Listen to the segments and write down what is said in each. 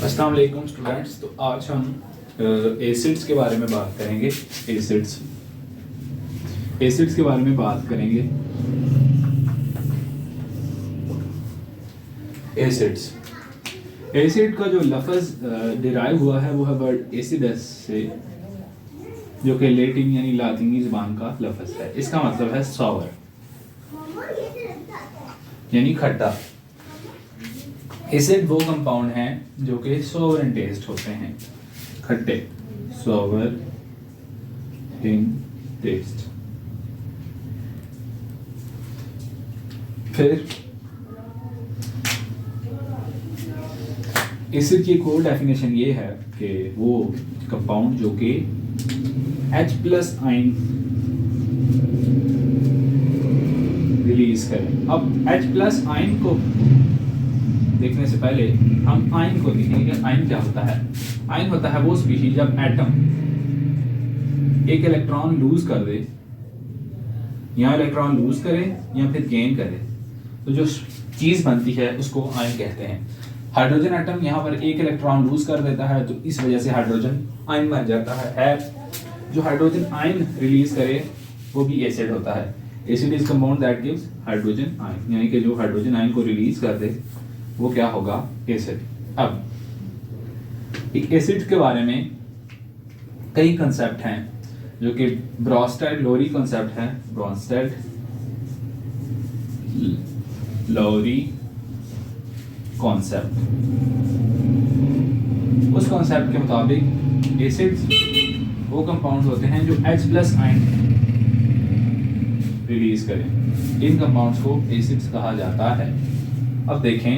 अस्सलाम वालेकुम स्टूडेंट्स। तो आज हम एसिड्स के बारे में बात करेंगे। एसिड्स के बारे में बात करेंगे। एसिड का जो लफ्ज़ डिराइव हुआ है वो है वर्ड एसिडस से, जो कि लैटिन यानी लातीनी ज़बान का लफ्ज़ है। इसका मतलब है सॉवर यानी खट्टा। एसिड वो कंपाउंड हैं जो कि सोवर इन टेस्ट होते हैं, खट्टे, सोवर इन टेस्ट। फिर एसिड की एक और डेफिनेशन ये है कि वो कंपाउंड जो कि H+ आयन रिलीज करें। अब H+ आयन को देखने से पहले हम आयन को देखेंगे कि आयन क्या होता है। आयन होता है वो स्पीशीज जब एटम एक इलेक्ट्रॉन लूज कर दे, या इलेक्ट्रॉन लूज करे या फिर गेन करे, तो जो चीज बनती है उसको आयन कहते हैं। हाइड्रोजन एटम यहाँ पर एक इलेक्ट्रॉन लूज कर देता है तो इस वजह से हाइड्रोजन आयन बन जाता है। जो हाइड्रोजन आयन रिलीज करे वो भी एसिड होता है। Acid is compound that gives hydrogen ion, यानी कि जो हाइड्रोजन आयन को रिलीज कर दे वो क्या होगा, एसिड। अब एक एसिड के बारे में कई कंसेप्ट हैं जो कि ब्रोंस्टेड लोरी कंसेप्ट है। ब्रोंस्टेड लोरी कॉन्सेप्ट, उस कॉन्सेप्ट के मुताबिक एसिड्स वो कंपाउंड होते हैं जो H+ आयन रिलीज करें। इन कंपाउंड्स को एसिड्स कहा जाता है। अब देखें,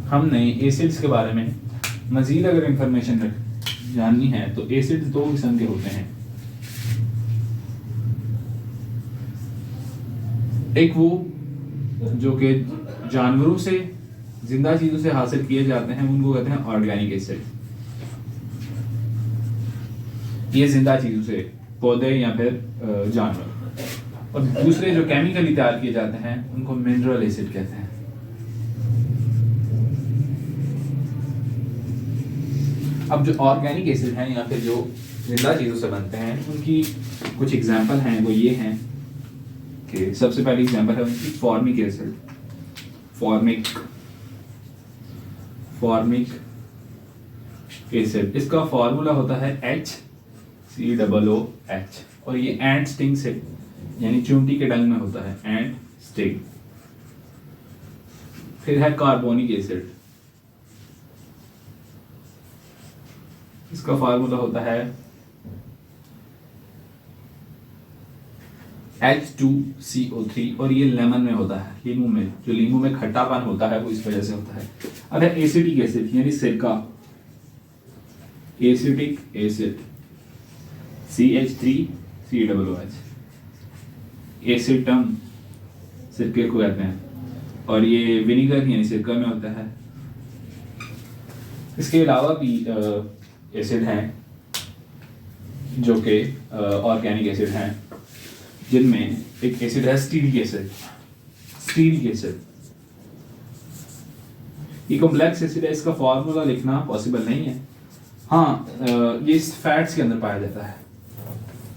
हमने एसिड्स के बारे में मजीद अगर इंफॉर्मेशन जाननी है तो एसिड्स दो किस्म के होते हैं। एक वो जो कि जानवरों से, जिंदा चीजों से हासिल किए जाते हैं, उनको कहते हैं ऑर्गेनिक एसिड। ये जिंदा चीजों से, पौधे या फिर जानवर। और दूसरे जो केमिकली तैयार किए जाते हैं उनको मिनरल एसिड कहते हैं। अब जो ऑर्गेनिक एसिड हैं या फिर जो जिंदा चीज़ों से बनते हैं उनकी कुछ एग्जांपल हैं। वो ये हैं कि सबसे पहली एग्जांपल है उनकी फॉर्मिक एसिड। फॉर्मिक एसिड, इसका फॉर्मूला होता है HCOOH और ये एंट स्टिंग से यानी चूंटी के डंग में होता है, एंट स्टिंग। फिर है कार्बोनिक एसिड, इसका फार्मूला होता है H2CO3 और ये लेमन में होता है, लीमू में। जो लीमू में खट्टापन होता है वो इस वजह से होता है। अब है एसिडिक एसिड यानी सिरका, एसिडिक एसिड CH3COOH। एसिटम सिरके को कहते हैं और ये विनीगर यानी सिरका में होता है। इसके अलावा भी एसिड हैं जो कि ऑर्गेनिक एसिड हैं, जिनमें एक एसिड है स्टीरिक एसिड। ये कॉम्प्लेक्स एसिड है, इसका फॉर्मूला लिखना पॉसिबल नहीं है। हाँ, ये फैट्स के अंदर पाया जाता है।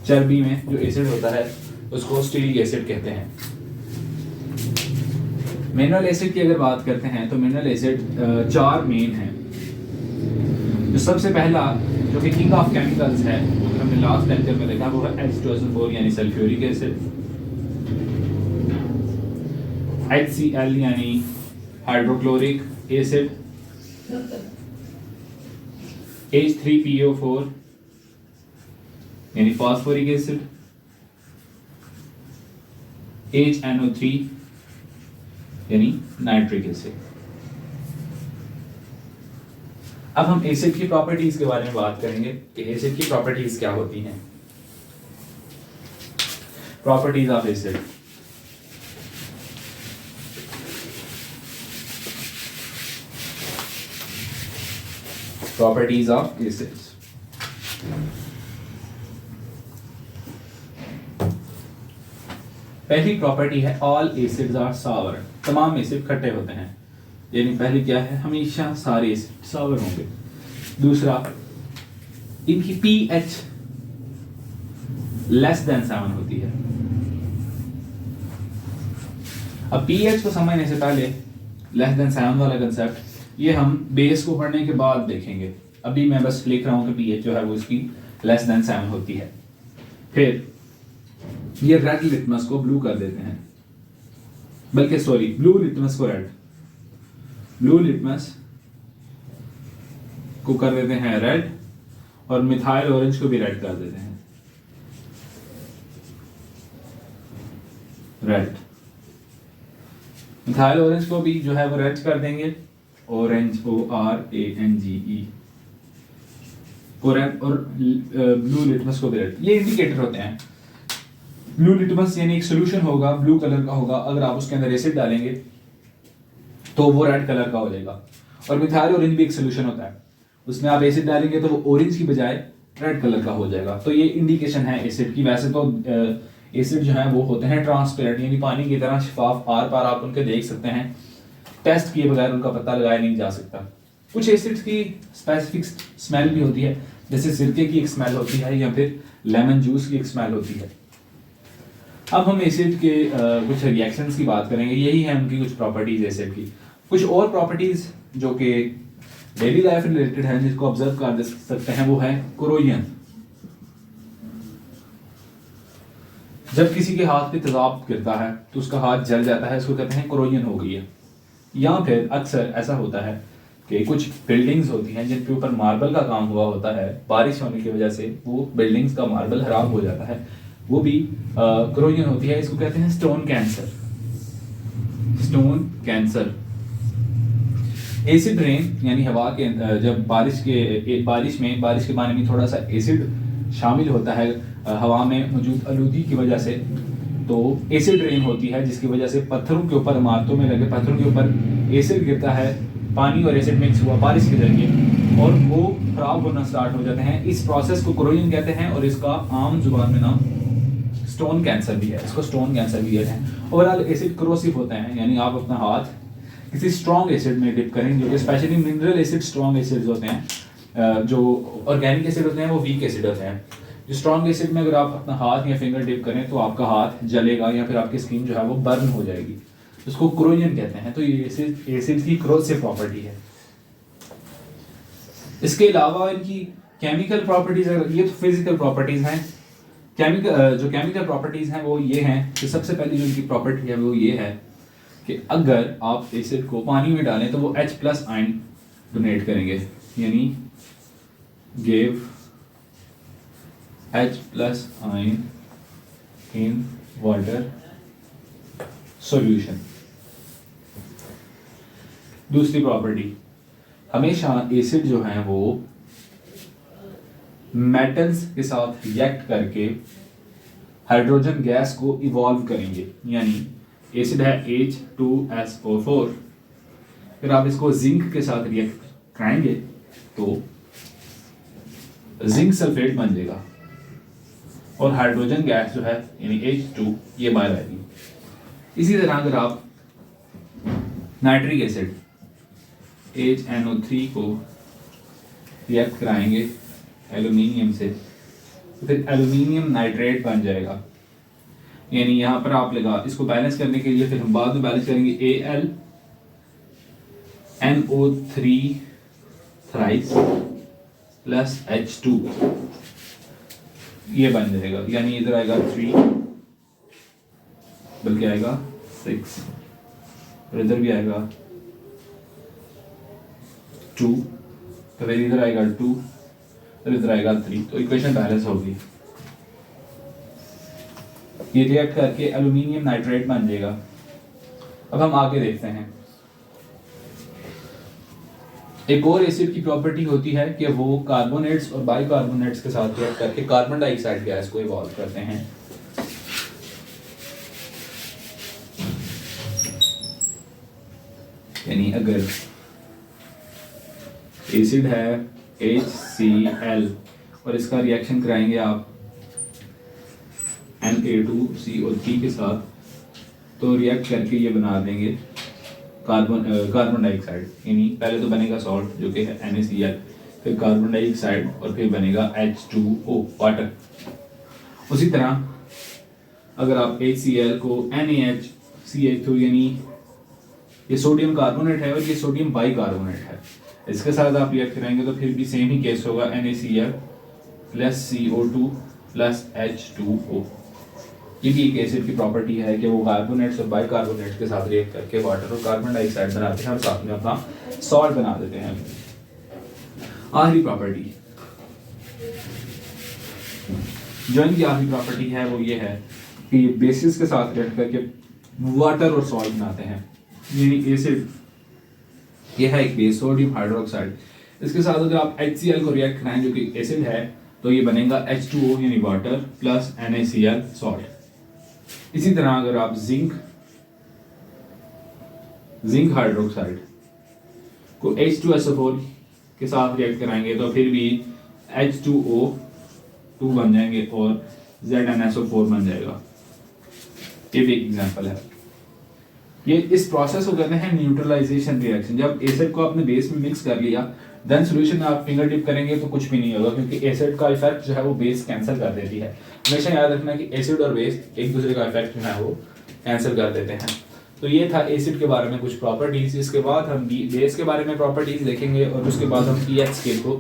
चर्बी में जो एसिड होता है उसको स्टीरिक एसिड कहते हैं। मिनरल एसिड की अगर बात करते हैं तो मिनरल एसिड 4 मेन हैं। जो सबसे पहला जो कि किंग ऑफ केमिकल्स है, हमने लास्ट लेक्चर में देखा, वो है H2SO4 यानी सल्फ्यूरिक एसिड। HCl यानी हाइड्रोक्लोरिक एसिड। H3PO4 यानी फास्फोरिक एसिड। HNO3 यानी नाइट्रिक एसिड। अब हम एसिड की प्रॉपर्टीज के बारे में बात करेंगे कि एसिड की प्रॉपर्टीज क्या होती हैं। Properties of acid. Properties of acids. पहली प्रॉपर्टी है ऑल एसिड्स आर सावर, तमाम एसिड खट्टे होते हैं। यानी पहले क्या है, हमेशा सारे एसिड सॉवर होंगे। दूसरा, इनकी pH लेस देन 7 होती है। अब pH को समझने से पहले लेस देन 7 वाला कंसेप्ट ये हम बेस को पढ़ने के बाद देखेंगे। अभी मैं बस लिख रहा हूं कि pH जो है वो इसकी लेस देन 7 होती है। फिर ये रेड लिटमस को ब्लू कर देते हैं, बल्कि सॉरी, ब्लू लिटमस को रेड, ब्लू लिटमस को कर देते हैं रेड, और मिथाइल ऑरेंज को भी रेड कर देते हैं, रेड। मिथाइल ऑरेंज को भी जो है वो रेड कर देंगे, ऑरेंज, ORANGE, और ब्लू लिटमस को भी रेड। ये इंडिकेटर होते हैं। ब्लू लिटमस यानी एक सोल्यूशन होगा, ब्लू कलर का होगा, अगर आप उसके अंदर एसिड डालेंगे तो वो रेड कलर का हो जाएगा। और मिथाइल ऑरेंज भी एक सोल्यूशन होता है, उसमें आप एसिड डालेंगे तो वो ऑरेंज की बजाय रेड कलर का हो जाएगा। तो ये इंडिकेशन है एसिड की। वैसे तो एसिड जो है वो होते हैं ट्रांसपेरेंट, यानी पानी की तरह शफाफ, आर पार आप उनके देख सकते हैं, टेस्ट किए बगैर उनका पता लगाया नहीं जा सकता। कुछ एसिड्स की स्पेसिफिक स्मेल भी होती है, जैसे सिरके की एक स्मेल होती है, या फिर लेमन जूस की एक स्मेल होती है। अब हम एसिड के कुछ रिएक्शंस की बात करेंगे। यही है उनकी कुछ प्रॉपर्टीज एसिड की। कुछ और प्रॉपर्टीज जो कि डेली लाइफ रिलेटेड है, जिसको ऑब्जर्व कर सकते हैं, वो है कोरोजन। जब किसी के हाथ पे तेजाब गिरता है तो उसका हाथ जल जाता है, इसको कहते हैं कोरोजन हो गई है। या फिर अक्सर ऐसा होता है कि कुछ बिल्डिंग्स होती हैं जिनके ऊपर मार्बल का काम हुआ होता है, बारिश होने की वजह से वो बिल्डिंग्स का मार्बल खराब हो जाता है, वो भी कोरोजन होती है। इसको कहते हैं stone cancer, stone cancer. Acid rain यानी हवा के जब बारिश के पानी में थोड़ा सा एसिड शामिल होता है हवा में मौजूद आलूगी की वजह से, तो एसिड रेन होती है, जिसकी वजह से पत्थरों के ऊपर, इमारतों में लगे पत्थरों के ऊपर एसिड गिरता है। पानी और एसिड मिक्स हुआ बारिश के जरिए, और वो खराब होना स्टार्ट हो जाते हैं। इस प्रोसेस को कोरोजन कहते हैं, और इसका आम जुबान में नाम स्टोन कैंसर भी है। इसको स्टोन कैंसर भी कहते हैं। ओवरऑल एसिड क्रोसिव होते हैं, यानी आप अपना हाथ किसी स्ट्रॉन्ग एसिड में डिप करें, जो कि specially mineral acid strong acids होते हैं। जो ऑर्गेनिक एसिड होते हैं वो वीक एसिड होते हैं। जो स्ट्रॉन्ग एसिड में अगर आप अपना हाथ या फिंगर डिप करें तो आपका हाथ जलेगा, या फिर आपकी स्किन जो है वो बर्न हो जाएगी, उसको कोरोजन कहते हैं। तो ये एसिड की क्रोसिव प्रॉपर्टी है। इसके अलावा इनकी केमिकल प्रॉपर्टीज, ये तो फिजिकल प्रॉपर्टीज हैं। जो केमिकल प्रॉपर्टीज हैं वो ये हैं कि सबसे पहली जो इनकी प्रॉपर्टी है वो ये है कि अगर आप एसिड को पानी में डालें तो वो H+ आयन डोनेट करेंगे, यानी give H+ ion in water solution. दूसरी प्रॉपर्टी, हमेशा एसिड जो है वो मेटल्स के साथ रिएक्ट करके हाइड्रोजन गैस को इवॉल्व करेंगे। यानी एसिड है H2SO4, फिर आप इसको जिंक के साथ रिएक्ट कराएंगे तो जिंक सल्फेट बन जाएगा, और हाइड्रोजन गैस जो है यानी H2 ये बाहर आएगी। इसी तरह अगर आप नाइट्रिक एसिड HNO3 को रिएक्ट कराएंगे एल्यूमिनियम से, तो फिर एल्यूमिनियम नाइट्रेट बन जाएगा। यानी यहाँ पर आप लगा, इसको बैलेंस करने के लिए फिर हम बाद में बैलेंस करेंगे AlNO3 थ्राइस प्लस H2, ये बन जाएगा। यानी इधर आएगा 3, बल्कि आएगा 6, और इधर भी आएगा 2, तो फिर इधर आएगा 2, और इधर आएगा 3, तो इक्वेशन बैलेंस होगी। ये रिएक्ट करके एल्यूमिनियम नाइट्रेट बन जाएगा। अब हम आगे देखते हैं। एक और एसिड की प्रॉपर्टी होती है कि वो कार्बोनेट्स और बाइकार्बोनेट्स के साथ रिएक्ट करके कार्बन डाइऑक्साइड गैस को इवॉल्व करते हैं। यानी अगर एसिड है HCl और इसका रिएक्शन कराएंगे आप Na2CO3 के साथ, तो रिएक्ट करके ये बना देंगे कार्बन डाइऑक्साइड, यानी पहले तो बनेगा सॉल्ट जो कि है NaCl, फिर कार्बन डाइऑक्साइड और फिर बनेगा H2O वाटर। उसी तरह अगर आप HCl को NaHCH2 यानी ये सोडियम कार्बोनेट है और ये सोडियम बाइकार्बोनेट है, इसके साथ आप रिएक्ट कराएंगे तो फिर भी सेम ही केस होगा, NaCl plus CO2 plus H2O। ये भी एक एसिड की प्रॉपर्टी है कि वो कार्बोनेट्स और बाइकार्बोनेट्स के साथ रिएक्ट करके वाटर और कार्बन डाइऑक्साइड बनाते हैं और साथ में अपना सॉल्ट बना देते हैं। आखिरी प्रॉपर्टी, जो इनकी आखिरी प्रॉपर्टी है वो ये है कि बेसिस के साथ रिएक्ट करके वाटर और सॉल्ट बनाते हैं। यानी एसिड ये है एक बेस सोडियम हाइड्रोक्साइड, इसके साथ अगर आप HCl को रिएक्ट कराएं जो कि एसिड है तो ये बनेगा H2O यानी वाटर प्लस NaCl सॉल्ट। इसी तरह अगर आप जिंक हाइड्रोक्साइड को H2SO4 के साथ रिएक्ट कराएंगे तो फिर भी H2O2 बन जाएंगे और ZnSO4 बन जाएगा। ये भी एक एग्जांपल है। ये इस प्रोसेस को कहते हैं न्यूट्रलाइजेशन रिएक्शन। जब एसिड को आपने बेस में मिक्स कर लिया देन सॉल्यूशन में आप फिंगर डिप करेंगे तो कुछ भी नहीं होगा, क्योंकि एसिड का इफेक्ट जो है वो बेस कैंसिल कर देती है। हमेशा याद रखना कि एसिड और बेस एक दूसरे का इफेक्ट जो है वो कैंसिल कर देते हैं। तो ये था एसिड के बारे में कुछ प्रॉपर्टीज। इसके बाद हम बेस के बारे में प्रॉपर्टीज देखेंगे और उसके बाद हम pH स्केल को